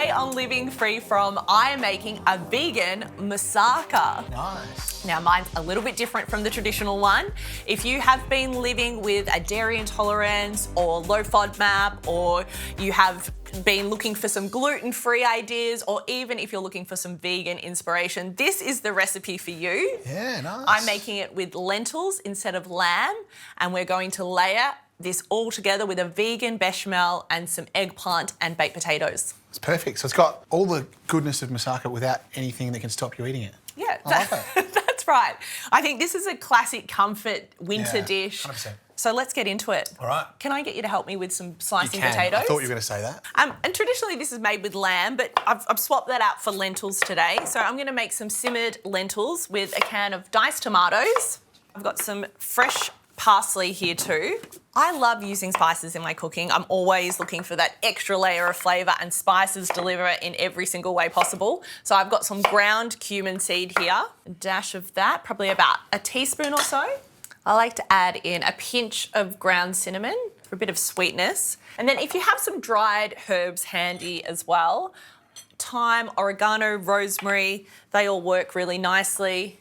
today on Living Free From, I am making a vegan moussaka. Nice. Now mine's a little bit different from the traditional one. If you have been living with a dairy intolerance or low FODMAP, or you have been looking for some gluten-free ideas, or even if you're looking for some vegan inspiration, this is the recipe for you. Yeah, nice. I'm making it with lentils instead of lamb, and we're going to layer this all together with a vegan bechamel and some eggplant and baked potatoes. It's perfect. So it's got all the goodness of moussaka without anything that can stop you eating it. Yeah, I love it. That's right. I think this is a classic comfort winter dish. 100%. So let's get into it. All right. Can I get you to help me with some slicing You can. potatoes? I thought you were going to say that. And traditionally this is made with lamb, but I've swapped that out for lentils today. So I'm going to make some simmered lentils with a can of diced tomatoes. I've got some fresh parsley here too. I love using spices in my cooking. I'm always looking for that extra layer of flavour, and spices deliver it in every single way possible. So I've got some ground cumin seed here, a dash of that, probably about a teaspoon or so. I like to add in a pinch of ground cinnamon for a bit of sweetness. And then if you have some dried herbs handy as well, thyme, oregano, rosemary, they all work really nicely.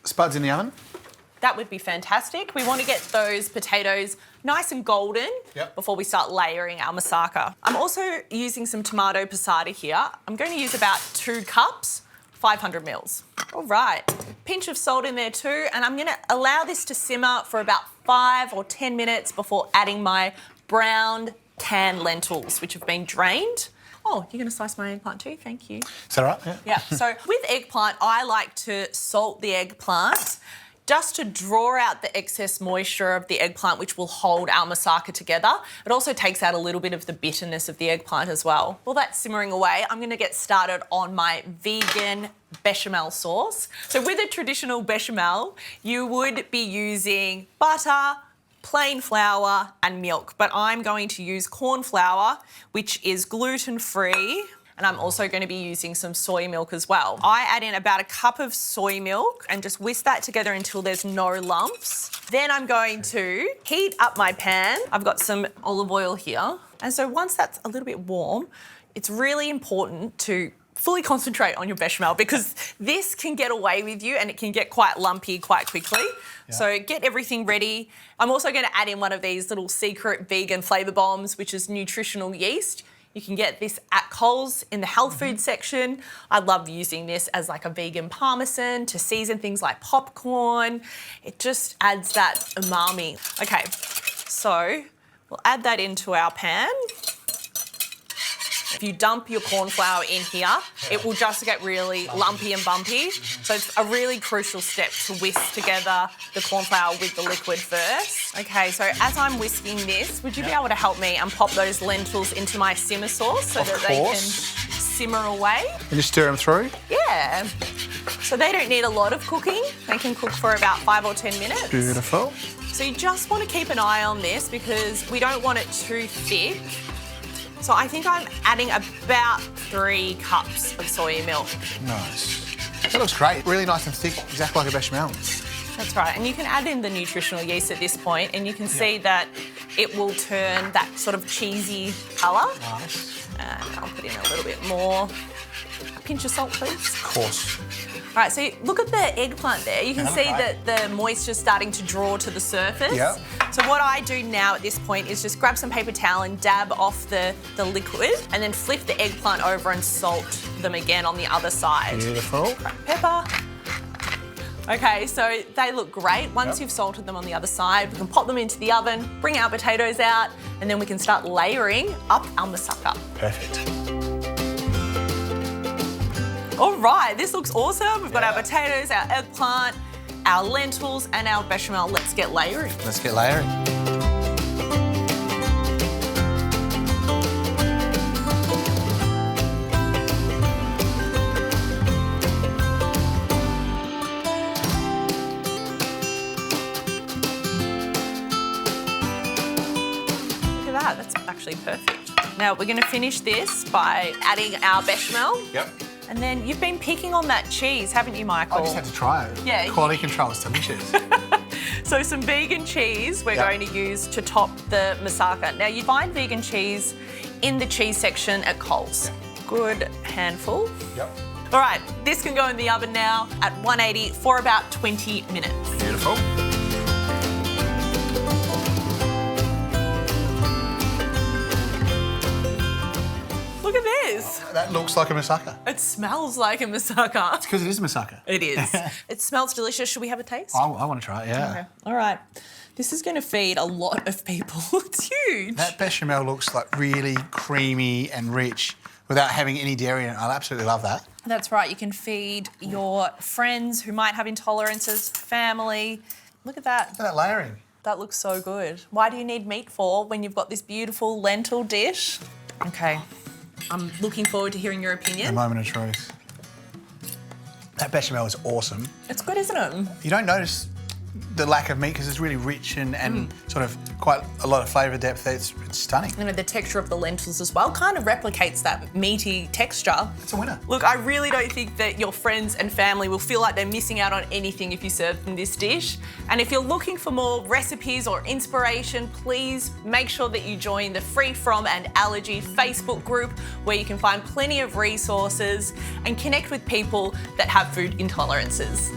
Spuds in the oven? That would be fantastic. We want to get those potatoes nice and golden before we start layering our moussaka. I'm also using some tomato passata here. I'm going to use about 2 cups, 500 mils. All right, pinch of salt in there too, and I'm going to allow this to simmer for about 5 or 10 minutes before adding my brown canned lentils, which have been drained. Oh, you're going to slice my eggplant too? Thank you. Is that right? Yeah. Yeah, so with eggplant, I like to salt the eggplant just to draw out the excess moisture of the eggplant, which will hold our moussaka together. It also takes out a little bit of the bitterness of the eggplant as well. While that's simmering away, I'm going to get started on my vegan bechamel sauce. So with a traditional bechamel, you would be using butter, plain flour and milk, but I'm going to use corn flour, which is gluten-free. And I'm also going to be using some soy milk as well. I add in about a cup of soy milk and just whisk that together until there's no lumps. Then I'm going to heat up my pan. I've got some olive oil here. And so once that's a little bit warm, it's really important to fully concentrate on your bechamel, because this can get away with you and it can get quite lumpy quite quickly. Yeah. So get everything ready. I'm also going to add in one of these little secret vegan flavour bombs, which is nutritional yeast. You can get this at Coles in the health food section. I love using this as like a vegan parmesan to season things like popcorn. It just adds that umami. Okay, so we'll add that into our pan. If you dump your corn flour in here, it will just get really lumpy and bumpy. So it's a really crucial step to whisk together the corn flour with the liquid first. Okay, so as I'm whisking this, would you be able to help me and pop those lentils into my simmer sauce so that they can simmer away? And just stir them through? Yeah. So they don't need a lot of cooking. They can cook for about 5 or 10 minutes. Beautiful. So you just want to keep an eye on this because we don't want it too thick. So I think I'm adding about 3 cups of soy milk. Nice. That looks great. Really nice and thick, exactly like a bechamel. That's right. And you can add in the nutritional yeast at this point and you can see that it will turn that sort of cheesy colour. Nice. And I'll put in a little bit more. A pinch of salt, please. Of course. All right, so look at the eggplant there. You can see that the moisture's starting to draw to the surface. Yep. So what I do now at this point is just grab some paper towel and dab off the liquid and then flip the eggplant over and salt them again on the other side. Beautiful. Cracked pepper. Okay, so they look great. Once you've salted them on the other side, we can pop them into the oven, bring our potatoes out, and then we can start layering up our moussaka. Perfect. All right, this looks awesome. We've got our potatoes, our eggplant, our lentils, and our bechamel. Let's get layering. Let's get layering. Look at that, that's actually perfect. Now we're going to finish this by adding our bechamel. Yep. And then you've been picking on that cheese, haven't you, Michael? I just had to try it. Yeah. Quality control is delicious. So some vegan cheese we're going to use to top the moussaka. Now you find vegan cheese in the cheese section at Coles. good handful. Yep. All right, this can go in the oven now at 180 for about 20 minutes. Beautiful. Look at this. That looks like a moussaka. It smells like a moussaka. Because it is a moussaka. It is. It smells delicious. Should we have a taste? I want to try it, yeah. Okay. All right. This is going to feed a lot of people. It's huge. That bechamel looks like really creamy and rich without having any dairy in it. I absolutely love that. That's right. You can feed your friends who might have intolerances, family. Look at that. Look at that layering. That looks so good. Why do you need meat for when you've got this beautiful lentil dish? Okay. I'm looking forward to hearing your opinion. A moment of truth. That bechamel is awesome. It's good, isn't it? You don't notice the lack of meat because it's really rich and sort of quite a lot of flavour depth. It's stunning. You know, the texture of the lentils as well kind of replicates that meaty texture. It's a winner. Look, I really don't think that your friends and family will feel like they're missing out on anything if you serve them this dish. And if you're looking for more recipes or inspiration, please make sure that you join the Free From and Allergy Facebook group where you can find plenty of resources and connect with people that have food intolerances.